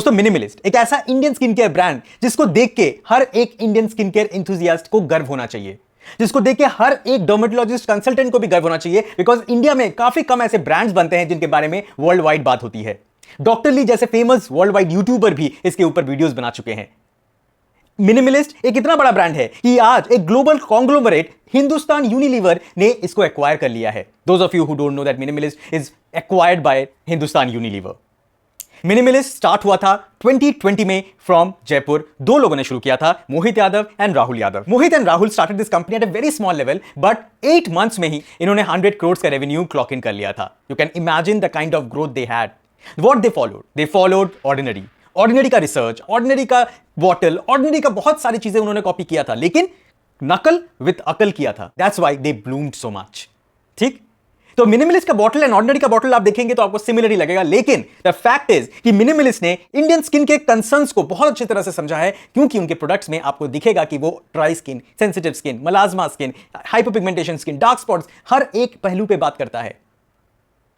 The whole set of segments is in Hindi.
दोस्तों मिनिमलिस्ट एक ऐसा इंडियन स्किन केयर ब्रांड जिसको देख के हर एक इंडियन स्किन केयर एंथुसियास्ट को गर्व होना चाहिए, जिसको देख के हर एक डर्मेटोलॉजिस्ट कंसल्टेंट को भी गर्व होना चाहिए, बिकॉज इंडिया में काफी कम ऐसे ब्रांड्स बनते हैं जिनके बारे में वर्ल्ड वाइड बात होती है। डॉक्टर ली जैसे फेमस वर्ल्ड वाइड यूट्यूबर भी इसके ऊपर वीडियोस बना चुके हैं। मिनिमलिस्ट एक इतना बड़ा ब्रांड है कि आज एक ग्लोबल कॉन्ग्लोमरेट हिंदुस्तान यूनिलीवर ने इसको एक्वायर कर लिया है। Those of you who don't know that minimalist is acquired by Hindustan Unilever. Minimalist start हुआ था 2020 में फ्रॉम जयपुर। दो लोगों ने शुरू किया था, Mohit Yadav and Rahul Yadav. Mohit and Rahul started this company at a very small level, but 8 months में ही इन्होंने 100 करोड़ का रेवेन्यू क्लॉक इन कर लिया था। You can imagine the kind of growth they had. What they followed ordinary का रिसर्च, ऑर्डिनरी का बॉटल, ऑर्डिनरी का बहुत सारी चीजें उन्होंने कॉपी किया था, लेकिन नकल विद अकल किया था। That's why they bloomed so much. ठीक, तो मिनिमलिस्ट का बॉटल एंड ऑर्डिनरी का बॉटल आप देखेंगे तो आपको सिमिलर ही लगेगा, लेकिन द फैक्ट इज कि मिनिमलिस्ट ने इंडियन स्किन के कंसर्न्स को बहुत अच्छी तरह से समझा है, क्योंकि उनके प्रोडक्ट्स में आपको दिखेगा कि वो dry skin, sensitive skin, melasma skin, hyperpigmentation skin, dark spots, हर एक पहलू पे बात करता है।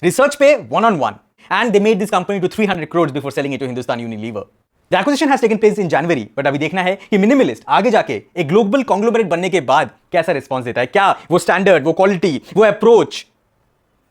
रिसर्च पे 1-on-1, and they made this company to 300 crores before selling it to Hindustan Unilever. The acquisition has taken place in January, but अभी देखना है कि मिनिमलिस्ट आगे जाके एक ग्लोबल कॉन्ग्लोमरेट बनने के बाद कैसा रिस्पॉन्स देता है, क्या वो स्टैंडर्ड, वो क्वालिटी, वो अप्रोच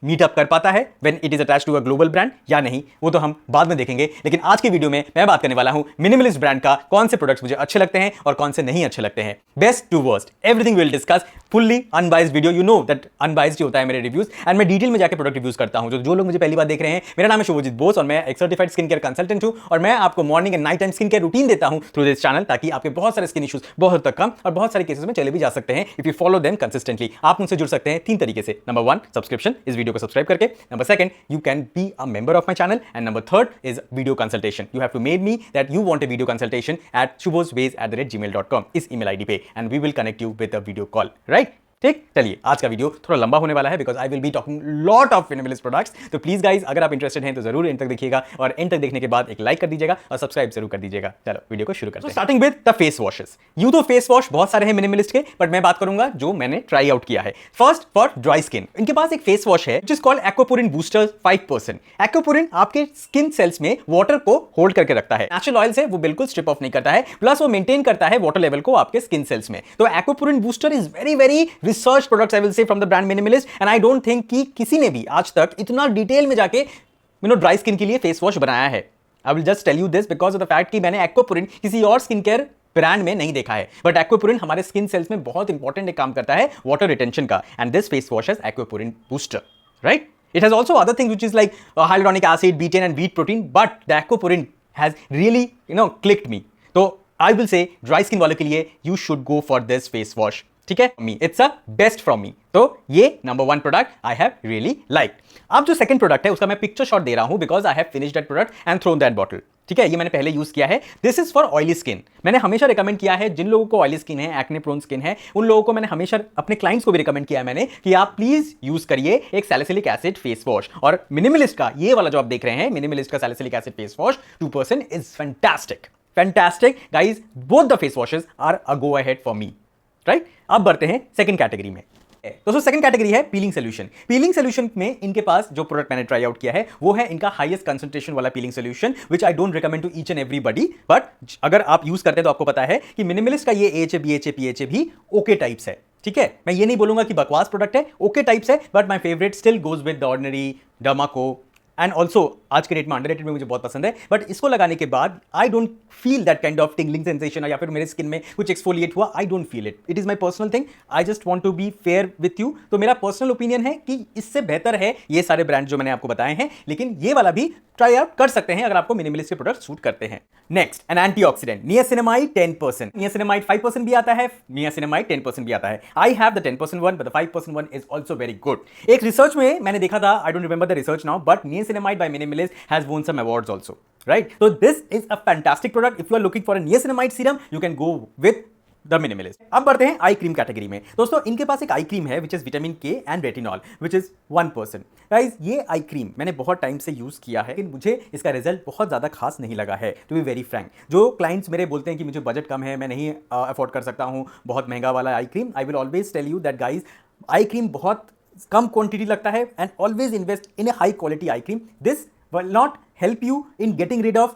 मीटअप कर पाता है when it is attached to a global brand या नहीं, वो तो हम बाद में देखेंगे। लेकिन आज की वीडियो में मैं बात करने वाला हूं मिनिमलिस्ट ब्रांड का कौन से प्रोडक्ट्स मुझे अच्छे लगते हैं और कौन से नहीं अच्छे लगते हैं। Best to worst everything will discuss, fully unbiased video. You know that unbiased ही होता है मेरे रिव्यूज, एंड मैं डिटेल में जाकर प्रोडक्ट रिव्यूज करता हूं। जो लोग मुझे पहली बार देख रहे हैं, मेरा नाम है शुभजीत बोस और मैं एक सर्टिफाइड स्किन केयर कंसल्टेंट हूं, और मैं आपको morning and night time skin care routine देता हूं थ्रू दिस चैनल, ताकि आपके बहुत सारे स्किन इश्यूज बहुत तक कम और बहुत सारे केसेस में चले भी जा सकते हैं if you follow them consistently. आप मुझसे जुड़ सकते हैं 3 तरीके से। नंबर 1, सब्सक्रिप्शन, इस वीडियो को सब्सक्राइब करके। Number 2, you can be a member of my channel, and number 3 is video consultation. You have to mail me that you want a video consultation at shubhosways@gmail.com इस email ID पे, and we will connect you with a video call, right? ठीक, चलिए आज का वीडियो थोड़ा लंबा होने वाला है because I will be talking lot of minimalist products. तो प्लीज गाइज, अगर आप इंटरेस्टेड हैं तो जरूर एंड तक देखिएगा, और एंड तक देखने के बाद एक लाइक कर दीजिएगा और सब्सक्राइब जरूर कर दीजिएगा। चलो वीडियो को शुरू करते हैं। Starting with the face washes. यूं तो फेस वॉश बहुत सारे हैं मिनिमलिस्ट के, बट मैं बात करूंगा जो मैंने ट्राई आउट किया है। फर्स्ट, फॉर ड्राई स्किन, इनके पास एक फेस वॉश है जिस कॉल्ड एक्वापोरिन बूस्टर 5%। एक्वापोरिन आपके स्किन सेल्स में वाटर को होल्ड करके रखता है। नेचुरल ऑयल से वो बिल्कुल स्ट्रिप ऑफ नहीं करता है, प्लस वो मेंटेन करता है वाटर लेवल को आपके स्किन सेल्स में। तो aquaporin booster is very very research product say from the brand Minimalist, and I don't think कि किसी ने भी आज तक इतना डिटेल में जाके ड्राई स्किन के लिए फेस वॉश बनाया है। I will just tell you this because of the fact कि मैंने एक्वापोरिन किसी और स्किन केयर ब्रांड में नहीं देखा है, बट एक्वापोरिन हमारे स्किन सेल्स में बहुत इंपॉर्टेंट एक काम करता है वाटर रिटेंशन का, and this face wash is aquaporin booster, right? It has also other things which is like hyaluronic acid, betaine and wheat protein, but the aquaporin has really clicked me. तो I will say dry skin वालों के लिए you should go for this face wash. ठीक है, me it's a best from me. तो ये number 1 product I have really like. अब जो सेकंड प्रोडक्ट है उसका मैं पिक्चर शॉट दे रहा हूं because I have finished that product and thrown that bottle. ठीक है, ये मैंने पहले यूज किया है। This is for oily skin. मैंने हमेशा रिकमेंड किया है जिन लोगों को ऑयली स्किन है, एक्ने प्रोन स्किन है, उन लोगों को मैंने हमेशा अपने क्लाइंट्स को भी रिकमेंड किया है मैंने कि आप प्लीज यूज करिए एक सैलिसिलिक एसिड फेस वॉश। और मिनिमलिस्ट का ये वाला जो आप देख रहे हैं, मिनिमलिस्ट का salicylic acid face wash 2% is fantastic guys. Both the face washes are a go ahead for me, right? अब बढ़ते हैं सेकंड कैटेगरी में। दोस्तों सेकंड कैटेगरी है पीलिंग सोल्यूशन। पीलिंग सोल्यूशन में इनके पास जो प्रोडक्ट मैंने ट्राई आउट किया है वो है इनका हाईएस्ट कंसंट्रेशन वाला peeling solution, which I don't recommend to each and everybody, but अगर आप यूज करते हैं तो आपको पता है कि मिनिमलिस्ट का ये AHA BHA PHA भी ओके टाइप्स है। ठीक है, मैं ये नहीं बोलूंगा कि बकवास प्रोडक्ट है, ओके टाइप्स है, but my favourite still goes with the Ordinary, Dermaco, and also आज के डेट में अंडररेटेड में मुझे बहुत पसंद है। बट इसको लगाने के बाद I don't feel that kind of tingling sensation, या फिर मेरे स्किन में कुछ एक्सफोलिएट हुआ, I don't feel it. It is my personal thing, I just want to be fair with you. तो मेरा पर्सनल ओपिनियन है कि इससे बेहतर है ये सारे ब्रांड जो मैंने आपको बताए हैं, लेकिन ये वाला भी ट्राई आउट कर सकते हैं अगर आपको मिनिमलिस्ट के प्रोडक्ट सूट करते हैं। Next, an antioxidant, niacinamide 10%। Niacinamide 5% भी आता है, नियासिनामाइड 10% भी आता है। I have the 10% one, but the 5% one is also very good. एक रिसर्च में मैंने देखा था, I don't remember the research now, but niacinamide by Minimalist has won some awards also, right? So this is a fantastic product. If you are looking for a niacinamide serum, you can go with the Minimalist. अब बढ़ते हैं आई क्रीम कैटेगरी में। दोस्तों इनके पास एक आई क्रीम है विच इज विटामिन के and retinol which is 1%। Guys ये आई क्रीम मैंने बहुत टाइम से यूज किया है, लेकिन मुझे इसका रिजल्ट बहुत ज्यादा खास नहीं लगा है, टू बी वेरी फ्रैंक। जो क्लाइंट्स मेरे बोलते हैं कि मुझे बजट कम है, मैं नहीं अफोर्ड कर सकता हूँ बहुत महंगा वाला eye cream, I will always tell you that guys eye cream बहुत कम क्वांटिटी लगता है, and always invest in a high quality eye cream. This will not help you in getting rid of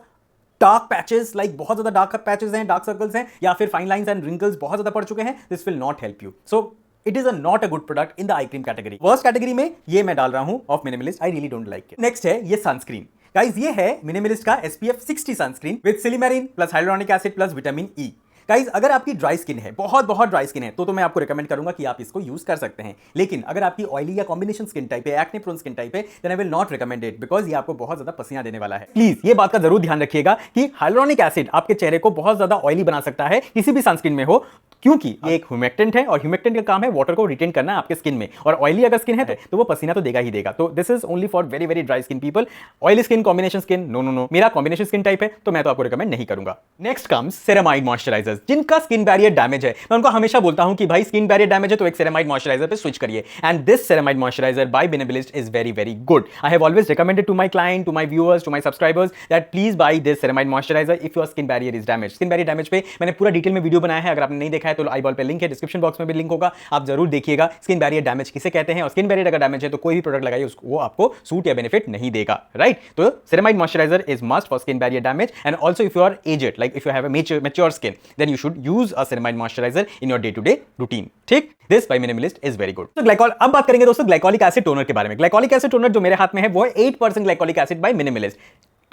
dark patches, like बहुत ज्यादा डार्क पैचेस हैं, डार्क सर्कल्स हैं, या फिर फाइन लाइंस एंड रिंकल्स बहुत ज्यादा पड़ चुके हैं, this will not help you. So it is not a good product in the eye cream category. Worst category में ये मैं डाल रहा हूं of minimalist. I really don't like it. Next है ये सनस्क्रीन. गाइस ये है मिनिमलिस्ट का SPF 60 sunscreen with silymarin plus hyaluronic acid plus vitamin E. Guys अगर आपकी ड्राई स्किन है, बहुत ड्राई स्किन है, तो मैं आपको रिकमेंड करूंगा कि आप इसको यूज कर सकते हैं. लेकिन अगर आपकी ऑयली या कॉम्बिनेशन स्किन टाइप है, एक्ने प्रोन स्किन टाइप है, then I will not recommend it because ये आपको बहुत ज्यादा पसीना देने वाला है. प्लीज ये बात का जरूर ध्यान रखिएगा कि हाइलुरोनिक एसिड आपके चेहरे को बहुत ज्यादा ऑयली बना सकता है किसी भी सनस्क्रीन में हो, क्योंकि ये एक ह्यूमेक्टेंट है और ह्यूमेक्टेंट का काम है वाटर को रिटेन करना आपके स्किन में, और ऑयली अगर स्किन है तो वो पसीना तो देगा ही देगा. तो this is only for very very dry skin people. Oily skin, combination skin, no. मेरा कॉम्बिनेशन स्किन टाइप है तो मैं तो आपको रिकमेंड नहीं करूंगा. Next comes ceramide moisturisers. जिनका स्किन बैरियर डैमेज है, मैं उनको हमेशा बोलता हूं कि भाई स्किन बैरियर डैमेज है तो एक सेरामाइड मॉइस्चराइजर पे स्विच करिए. And this ceramide moisturiser by minimalist is very very good. I have always recommended to my client, to my viewers, to my subscribers that please buy this ceramide moisturiser if your skin barrier is damage. Skin barrier damage पे मैंने पूरा डिटेल में वीडियो बनाया है, अगर आपने नहीं देखा है तो आई बॉल पे लिंक है, डिस्क्रिप्शन बॉक्स में भी लिंक होगा, आप जरूर देखिएगा. स्किन बैरियर डैमेज किसे कहते हैं, और स्किन बैरियर अगर डैमेज है तो कोई भी प्रोडक्ट लगाइए उसको वो आपको सूट या बेनिफिट नहीं देगा, राइट. तो ceramide moisturizer is must for skin barrier damage. And also if you are aged, like if you have a mature skin, then you should use a ceramide moisturizer in your day to day routine. ठीक, this by minimalist is very good. तो ग्लाइकॉल, अब बात करेंगे दोस्तों ग्लाइकोलिक एसिड टोनर के बारे में. ग्लाइकोलिक एसिड टोनर जो मेरे हाथ में है वो है 8% ग्लाइकोलिक एसिड बाय मिनिमलिस्ट.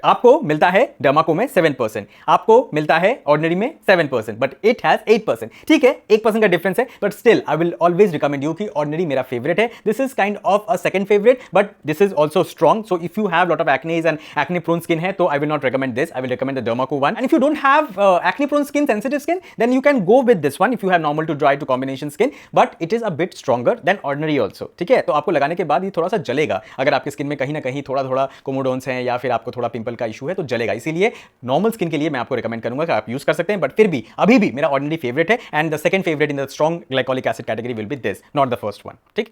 आपको मिलता है डर्माको में 7%, आपको मिलता है ऑर्डिनरी में 7%, बट इट हैज 8%. ठीक है, 1% का डिफरेंस है, but still I will always recommend you कि ऑर्डिनरी मेरा फेवरेट है. This is kind of a second favourite, but this is also strong. So if you have lot of acnes and acne prone skin है तो I will not recommend this. I will recommend the Dermaco one. And if you don't have acne prone skin, sensitive skin, then you can go with this one if you have normal to dry to combination skin, but it is a bit stronger than Ordinary also. ठीक है, तो आपको लगाने के बाद ये थोड़ा सा जलेगा. अगर आपकी स्किन में कहीं ना कहीं थोड़ा कोमोडोन्स हैं या फिर आपको थोड़ा पिंपल का इशू है तो जलेगा. इसीलिए नॉर्मल स्किन के लिए मैं आपको रिकमेंड करूंगा कि आप यूज कर सकते हैं, बट फिर भी अभी भी मेरा ऑर्डिनरी फेवरेट है. And the second favourite in the strong glycolic acid category will be this, not the first one. ठीक,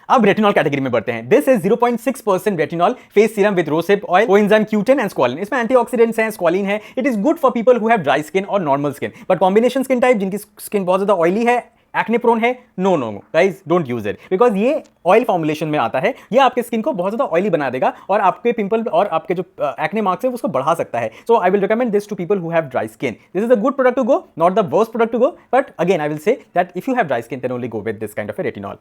अब रेटिनॉल कैटेगरी में बढ़ते हैं. This is 0.6% retinol face serum with rosehip oil, coenzyme Q10 and squalane. इसमें एंटीऑक्सीडेंट्स हैं, स्क्वालिन है. It is good for people who have dry skin और normal skin, but combination skin type जिनकी स्किन बहुत ज्यादा ऑयली है, एक्ने प्रोन है, no guys, don't use it because ये ऑयल फॉर्मुलेशन में आता है. ये आपके स्किन को बहुत ज्यादा ऑयली बना देगा और आपके पिंपल और आपके जो एक्ने मार्क्स है उसको बढ़ा सकता है. So I will recommend this to people who have dry skin. This is a good product to go, not the worst product to go, but again I will say that if you have dry skin then only go with this kind of a retinol.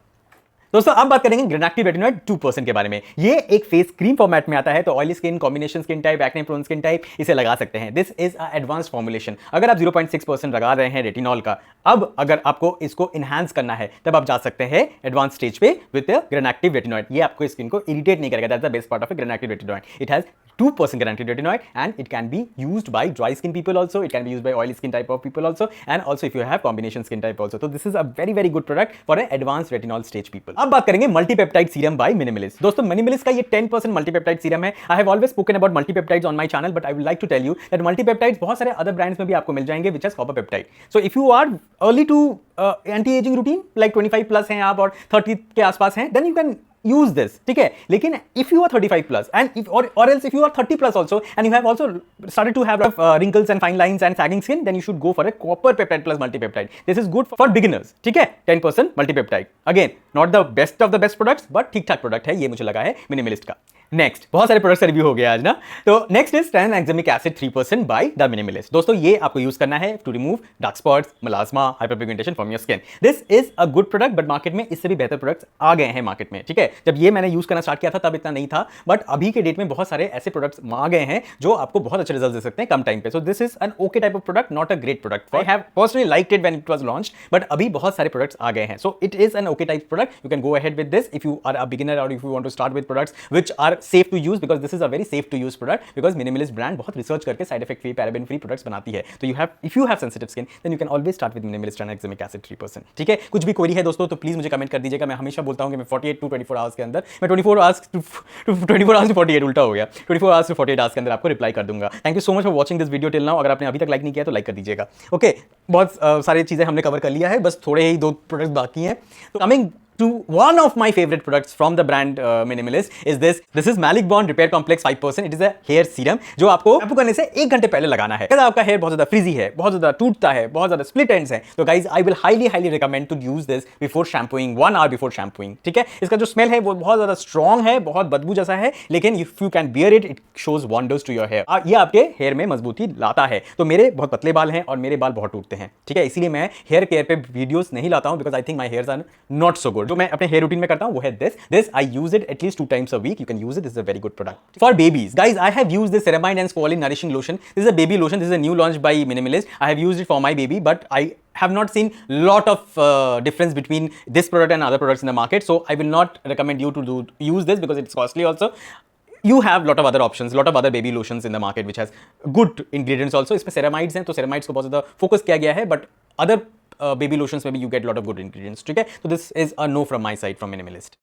दोस्तों अब बात करेंगे ग्रेनैक्टिव रेटिनॉइड 2% के बारे में. ये एक फेस क्रीम फॉर्मेट में आता है, तो oily skin, combination skin type, acne prone skin type इसे लगा सकते हैं. This is a advanced formulation. अगर आप 0.6% लगा रहे हैं रेटिनॉल का, अब अगर आपको इसको इनहांस करना है तब आप जा सकते हैं एडवांस स्टेज पे विद ग्रेनैक्टिव रेटिनॉइड. ये आपको स्किन को इरिटेट नहीं करेगा. That's the best part of granactive retinoid. It has 2% granactive retinoid and it can be used by dry skin people also, it can be used by oily skin type of people also, and also if you have combination skin type also. So this is a very very good product for a advanced retinol stage people. अब बात करेंगे multipeptide serum by Minimalist. दोस्तों Minimalist का ये 10% multipeptide serum है. I have always spoken about multipeptides on my channel, but I would like to tell you that multipeptides बहुत सारे other brands में भी आपको मिल जाएंगे which has copper peptide. So if you are early to anti-aging routine like 25 plus हैं आप और 30 के आसपास हैं, then you can use this. ठीक है, लेकिन if you are 35 plus and if or else if you are 30 plus also and you have also started to have wrinkles and fine lines and sagging skin, then you should go for a copper peptide plus multipeptide. This is good for beginners. ठीक है, 10% multipeptide. Again, not the best of the best products, but ठीक ठाक प्रोडक्ट है. ये मुझे लगा है मिनिमलिस्ट का. नेक्स्ट, बहुत सारे प्रोडक्ट्स रिव्यू हो गया आज ना. तो next is tranexamic acid 3% by the minimalist. दोस्तों ये आपको यूज करना है to remove dark spots, melasma, hyperpigmentation from your skin. This is a good product, but market में इससे भी बेहतर प्रोडक्ट्स आ गए हैं मार्केट में. ठीक है, जब ये मैंने यूज करना स्टार्ट किया था तब इतना नहीं था, बट अभी के डेट में बहुत सारे ऐसे प्रोडक्ट्स आ गए हैं जो आपको बहुत अच्छे रिजल्ट दे सकते हैं कम टाइम पे. So this is an okay type of product, not a great product. I have personally liked it when it was launched, but अभी बहुत सारे प्रोडक्ट्स आ गए हैं. So it is an okay type product. You can go ahead with this if you are a beginner और if you want to start with products which are safe to use, because this is a very safe to use product, because minimalist brand बहुत रिसर्च करके side effect free, paraben free products बनाती है. तो if you have sensitive skin then you can always start with minimalist tranexamic acid 3%. ठीक है, कुछ भी क्वेरी है दोस्तों तो प्लीज मुझे कमेंट कर दीजिएगा. मैं हमेशा बोलता हूं कि मैं 48 टू 24 आवर्स के अंदर, मैं 24 आवर्स टू 48 उल्टा हो गया, 24 आवर्स टू 48 आवर्स के अंदर आपको रिप्लाई कर दूंगा. Thank you so much for watching this video till now. अगर आपने अभी तक लाइक नहीं किया तो लाइक कर दीजिएगा. ओके, बहुत सारी चीजें हमने कवर कर लिया है, बस थोड़े ही 2 प्रोडक्ट्स बाकी हैं. तो coming to one of my favorite products from the brand Minimalist is this. This is Malic Bond Repair Complex 5%. It is a hair serum जो आपको शैम्पू करने से 1 घंटे पहले लगाना है। अगर आपका हेयर बहुत ज्यादा फ्रीजी है, बहुत ज्यादा टूटता है, बहुत ज्यादा स्प्लिट एंड्स है, तो guys I will highly recommend to use this before shampooing, 1 hour before shampooing. ठीक है, इसका जो स्मेल है वो बहुत ज्यादा स्ट्रॉन्ग है, बहुत बदबू जैसा है, लेकिन if you can bear it, it shows wonders to your hair. ये आपके हेयर में मजबूती लाता है। तो मेरे बहुत पतले बाल हैं और मेरे बाल बहुत टूटते हैं, ठीक है, इसीलिए मैं हेयर केयर पे वीडियोस नहीं लाता हूं, because I think my hairs are not so good. जो मैं अपने हेयर रूटीन में करता हूं वो है this I use it at least 2 times a week. You can use it. This is a very good product for babies. Guys, I have used this Ceramide and Squalene Nourishing Lotion. This is a baby lotion. This is a new launch by Minimalist. I have used it for my baby, but I have not seen lot of difference between this product and other products in the market. So I will not recommend you to use this because it's costly also. You have lot of other options, lot of other baby lotions in the market which has good ingredients also. इसमें ceramides हैं, तो ceramides को बहुत ज़्यादा focus किया गया है, but other baby lotions में भी you get lot of good ingredients. ठीक है, तो this is a no from my side from Minimalist.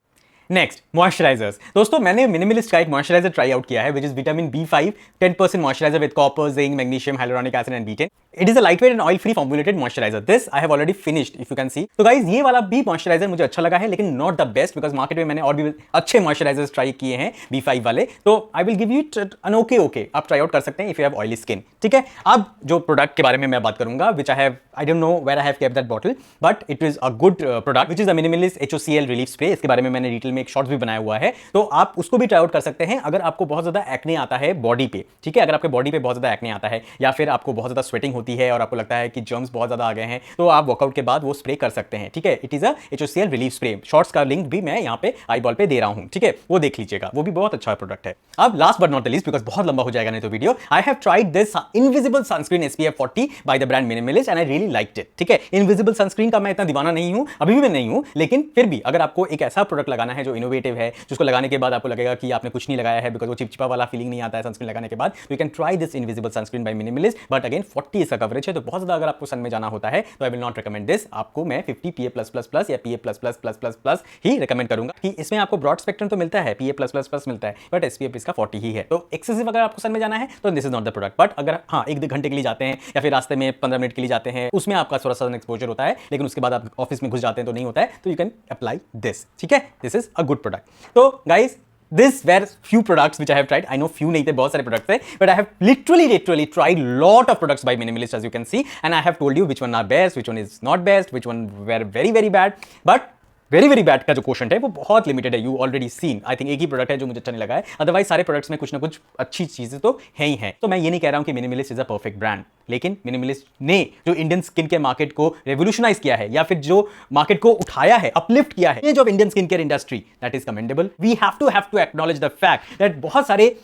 Next, moisturisers. दोस्तों, मैंने मिनिमलिस्ट का एक मॉइस्चराइजर ट्राई आउट किया है which is vitamin B5 10% moisturiser with copper, zinc, magnesium, hyaluronic acid and B10। It is a light weight and oil free formulated moisturiser. This I have already finished, if you can see. तो गाइज, ये वाला भी मॉइस्चराइजर मुझे अच्छा लगा है, लेकिन not the best, because market में मैंने और भी अच्छे मॉइस्चराइजर्स ट्राई किए हैं B5 वाले। तो I will give you an okay, आप ट्राई आउट कर सकते हैं if you have oily skin. ठीक है, अब जो प्रोडक्ट के बारे में मैं बात करूंगा, which I don't know where I have kept that bottle, but it is a good product which is the minimalist HOCl relief spray. इसके बारे में मैंने डिटेल में एक शॉर्ट्स भी बनाया हुआ है, तो आप उसको भी ट्राई आउट कर सकते हैं अगर आपको बहुत ज्यादा एक्ने आता है बॉडी पे। ठीक है, अगर आपके बॉडी पे बहुत ज्यादा एक्ने आता है या फिर आपको बहुत ज्यादा स्वेटिंग होती है और आपको लगता है कि जर्म्स बहुत ज्यादा आ गए हैं, तो आप वर्कआउट के बाद वो स्प्रे कर सकते हैं। ठीक है, it is a HOCl relief spray. Shorts का लिंक भी मैं यहाँ पे आई बॉल पे दे रहा हूँ, ठीक है, वो देख लीजिएगा, वो भी बहुत अच्छा प्रोडक्ट है। अब last but not the least, because बहुत लंबा हो जाएगा नहीं तो video, I have tried this invisible sunscreen SPF 40 by the brand minimalist and I really liked it. ठीक है, इनविजिबल सनस्क्रीन का मैं इतना दीवाना नहीं हूं, अभी भी मैं नहीं हूं, लेकिन फिर भी अगर आपको एक ऐसा प्रोडक्ट लगाना है जो इनोवेटिव है, जिसको लगाने के बाद आपको लगेगा कि आपने कुछ नहीं लगाया है, बिकॉज वो चिपचिपा वाला फीलिंग नहीं आता है सनस्क्रीन लगाने के बाद, तो you can try this invisible sunscreen by Minimalist. But again 40 इसका कवरेज है, तो बहुत ज्यादा अगर आपको सन में जाना होता है तो I will not recommend this. आपको मैं 50 PA+++ या PA++++ ही रिकमेंड करूंगा कि इसमें आपको ब्रॉड स्पेक्ट्रम तो मिलता है, PA+++ मिलता है, बट SPF इसका 40 ही है। तो एक्सेसिव अगर आपको सन में जाना है तो this is not the product. But अगर हाँ 1-2 घंटे के लिए जाते हैं या फिर रास्ते में 15 मिनट के लिए जाते हैं, उसमें आपका थोड़ा सा एक्सपोजर होता है, लेकिन उसके बाद आप ऑफिस में घुस जाते हैं तो नहीं होता है, तो यू कैन अप्लाई दिस। ठीक है, this is a good product. तो guys, This were few products which I have tried. I know few नहीं थे, बहुत सारे products थे, but I have literally tried lot of products by Minimalist, as you can see, and I have told you which one are best, which one is not best, which one were very bad, but very bad का जो क्वेश्चन है वो बहुत लिमिटेड है। You already seen, I think एक ही प्रोडक्ट है जो मुझे अच्छा नहीं लगा है, अदरवाइज सारे प्रोडक्ट्स में कुछ ना कुछ अच्छी चीजें तो है ही है। तो मैं ये नहीं कह रहा हूं कि minimalist is a perfect brand, लेकिन मिनिमलिस्ट ने जो इंडियन स्किन केयर मार्केट को रेवोल्यूशनाइज किया है या फिर जो मार्केट को उठाया है, अपलिफ्ट किया है, ये जो Indian skin care industry, that is commendable. We have to acknowledge the fact that बहुत सारे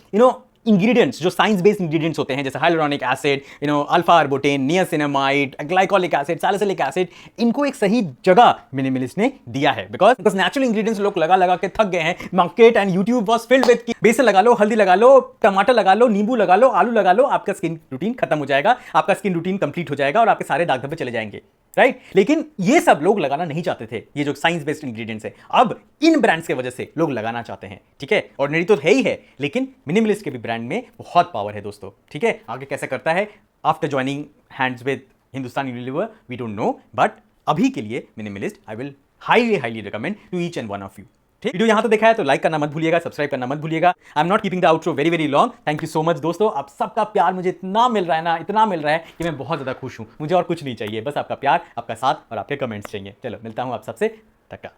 इंग्रेडिएंट्स जो साइंस बेस्ड इंग्रेडिएंट्स होते हैं, जैसे hyaluronic acid, alpha arbutin, niacinamide, glycolic acid, salicylic acid, इनको एक सही जगह मिनिमलिस्ट ने दिया है। बिकॉज नेचुरल इंग्रेडिएंट्स लोग लगा के थक गए हैं। Market and YouTube was filled with बेसन लगा लो, हल्दी लगा लो, टमाटर लगा लो, नींबू लगा लो, आलू लगा लो, आपका स्किन रूटीन खत्म हो जाएगा, आपका स्किन रूटीन कंप्लीट हो जाएगा और आपके सारे दाग धब्बे चले जाएंगे, राइट? लेकिन ये सब लोग लगाना नहीं चाहते थे, ये जो साइंस बेस्ड इंग्रेडिएंट्स है। अब इन ब्रांड्स की वजह से लोग लगाना चाहते हैं। ठीक है, ऑर्डिनरी तो है ही है, लेकिन मिनिमलिस्ट के भी ब्रांड में बहुत पावर है दोस्तों। ठीक है, आगे कैसे करता है after joining hands with Hindustan Unilever, we don't know, but अभी के लिए Minimalist I will highly recommend to each and one of you. ठीक, वीडियो यहां तो देखा है तो लाइक करना मत भूलिएगा, सब्सक्राइब करना मत भूलिएगा। I am not keeping the outro very long. Thank you so much दोस्तों, आप सबका प्यार मुझे इतना मिल रहा है ना, इतना मिल रहा है कि मैं बहुत ज्यादा खुश हूं। मुझे और कुछ नहीं चाहिए, बस आपका प्यार, आपका साथ और आपके कमेंट्स चाहिए। चलो मिलता हूं आप सबसे, तक का।